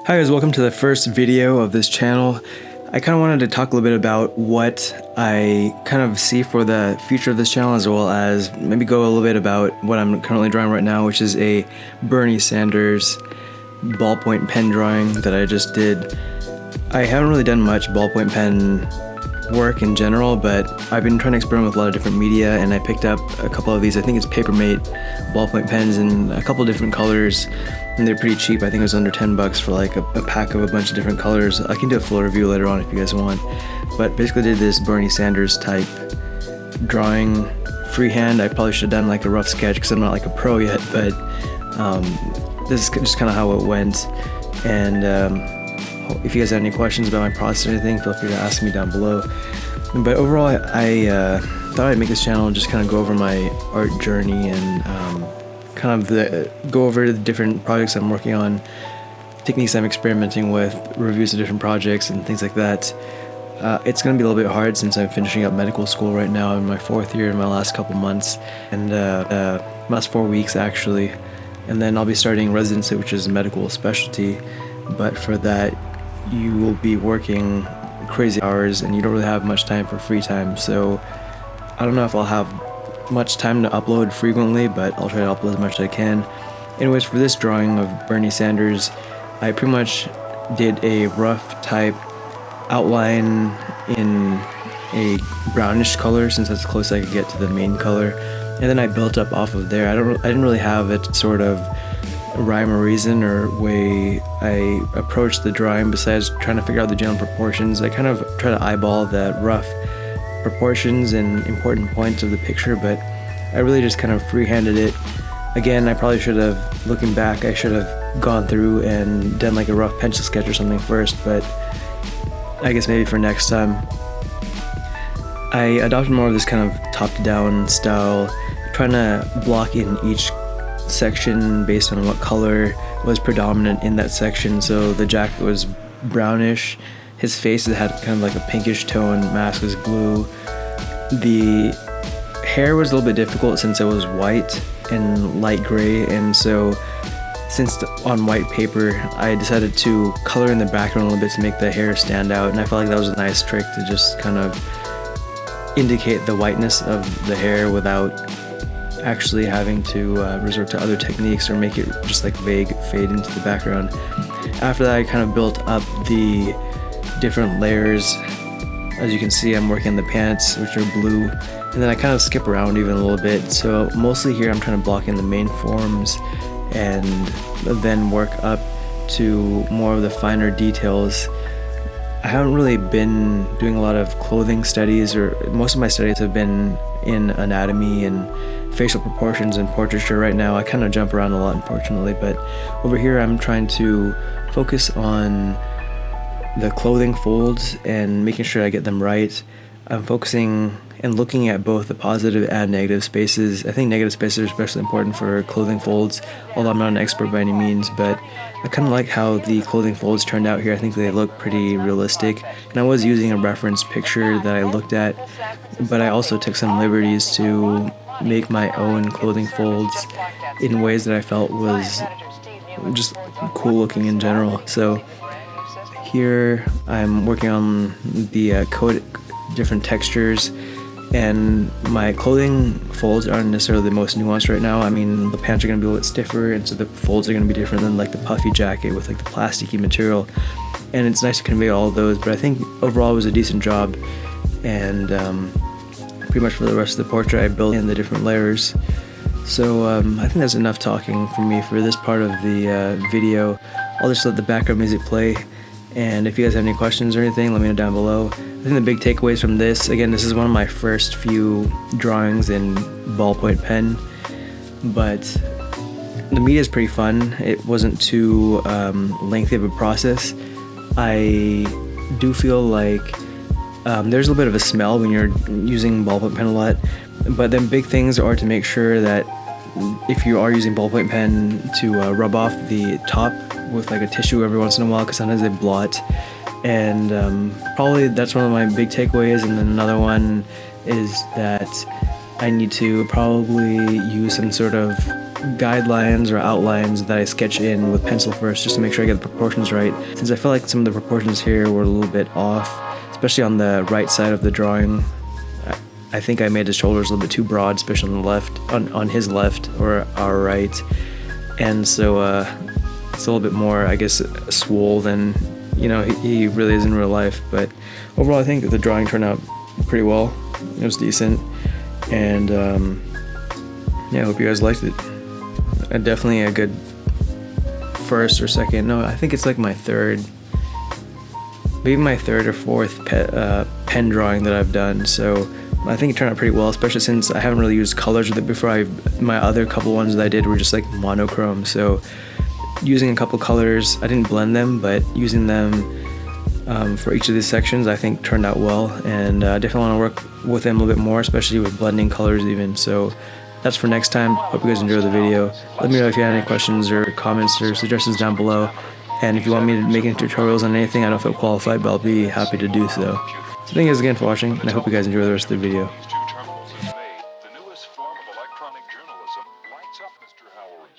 Hi guys, welcome to the first video of this channel. I kind of wanted to talk a little bit about what I kind of see for the future of this channel, as well as maybe go a little bit about what I'm currently drawing right now, which is a Bernie Sanders ballpoint pen drawing that I just did. I haven't really done much ballpoint pen work in general, but I've been trying to experiment with a lot of different media, and I picked up a couple of these. I think it's Papermate ballpoint pens in a couple of different colors, and they're pretty cheap. I think it was under 10 bucks for like a pack of a bunch of different colors. I can do a full review later on if you guys want, but basically did this Bernie Sanders type drawing freehand. I probably should have done like a rough sketch because I'm not like a pro yet, but this is just kind of how it went. And if you guys have any questions about my process or anything, feel free to ask me down below. But overall, I thought I'd make this channel and just kind of go over my art journey and kind of go over the different projects I'm working on, techniques I'm experimenting with, reviews of different projects and things like that. It's going to be a little bit hard since I'm finishing up medical school right now in my 4th year in my last couple months, and last 4 weeks actually. And then I'll be starting residency, which is medical specialty. But for that, you will be working crazy hours and you don't really have much time for free time. So I don't know if I'll have much time to upload frequently, but I'll try to upload as much as I can. Anyways, for this drawing of Bernie Sanders, I pretty much did a rough type outline in a brownish color, since that's the closest I could get to the main color, and then I built up off of there. I didn't really have it sort of rhyme or reason or way I approached the drawing besides trying to figure out the general proportions. I kind of try to eyeball the rough proportions and important points of the picture, but I really just kind of freehanded it. Again, I probably should have, looking back, I should have gone through and done like a rough pencil sketch or something first, but I guess maybe for next time. I adopted more of this kind of top-down style, trying to block in each section based on what color was predominant in that section. So the jacket was brownish, his face had kind of like a pinkish tone, mask was blue. The hair was a little bit difficult since it was white and light gray, and so since on white paper I decided to color in the background a little bit to make the hair stand out, and I felt like that was a nice trick to just kind of indicate the whiteness of the hair without actually having to resort to other techniques or make it just like vague fade into the background. After that, I kind of built up the different layers. As you can see, I'm working on the pants, which are blue, and then I kind of skip around even a little bit. So mostly here I'm trying to block in the main forms and then work up to more of the finer details. I haven't really been doing a lot of clothing studies, or most of my studies have been in anatomy and facial proportions and portraiture. Right now I kind of jump around a lot, unfortunately, but over here I'm trying to focus on the clothing folds and making sure I get them right. I'm focusing and looking at both the positive and negative spaces. I think negative spaces are especially important for clothing folds, although I'm not an expert by any means, but I kind of like how the clothing folds turned out here. I think they look pretty realistic, and I was using a reference picture that I looked at, but I also took some liberties to make my own clothing folds in ways that I felt was just cool looking in general. So here I'm working on the different textures, and my clothing folds aren't necessarily the most nuanced right now. I mean, the pants are going to be a little bit stiffer, and so the folds are going to be different than like the puffy jacket with like the plasticky material, and it's nice to convey all of those, but I think overall it was a decent job. And pretty much for the rest of the portrait I built in the different layers. So I think that's enough talking for me for this part of the video. I'll just let the background music play, and if you guys have any questions or anything, let me know down below. I think the big takeaways from this, again, this is one of my first few drawings in ballpoint pen, but the media is pretty fun. It wasn't too lengthy of a process. I do feel like there's a little bit of a smell when you're using ballpoint pen a lot, but then big things are to make sure that if you are using ballpoint pen to rub off the top with like a tissue every once in a while, because sometimes they blot, and probably that's one of my big takeaways. And then another one is that I need to probably use some sort of guidelines or outlines that I sketch in with pencil first, just to make sure I get the proportions right, since I feel like some of the proportions here were a little bit off, especially on the right side of the drawing. I think I made his shoulders a little bit too broad, especially on the left, on his left or our right, and so it's a little bit more, I guess, swole than he really is in real life. But overall, I think the drawing turned out pretty well. It was decent, and yeah, I hope you guys liked it. Definitely a good first or second. No, I think it's like my third, maybe my third or fourth pen drawing that I've done. So I think it turned out pretty well, especially since I haven't really used colors with it before. My other couple ones that I did were just like monochrome. So using a couple colors, I didn't blend them, but using them for each of these sections, I think turned out well. And I definitely want to work with them a little bit more, especially with blending colors even. So that's for next time. Hope you guys enjoy the video. Let me know if you have any questions or comments or suggestions down below. And if you want me to make any tutorials on anything, I don't feel qualified, but I'll be happy to do so. So thank you guys again for watching, and I hope you guys enjoy the rest of the video. The newest form of electronic journalism lights up Mr. Howard.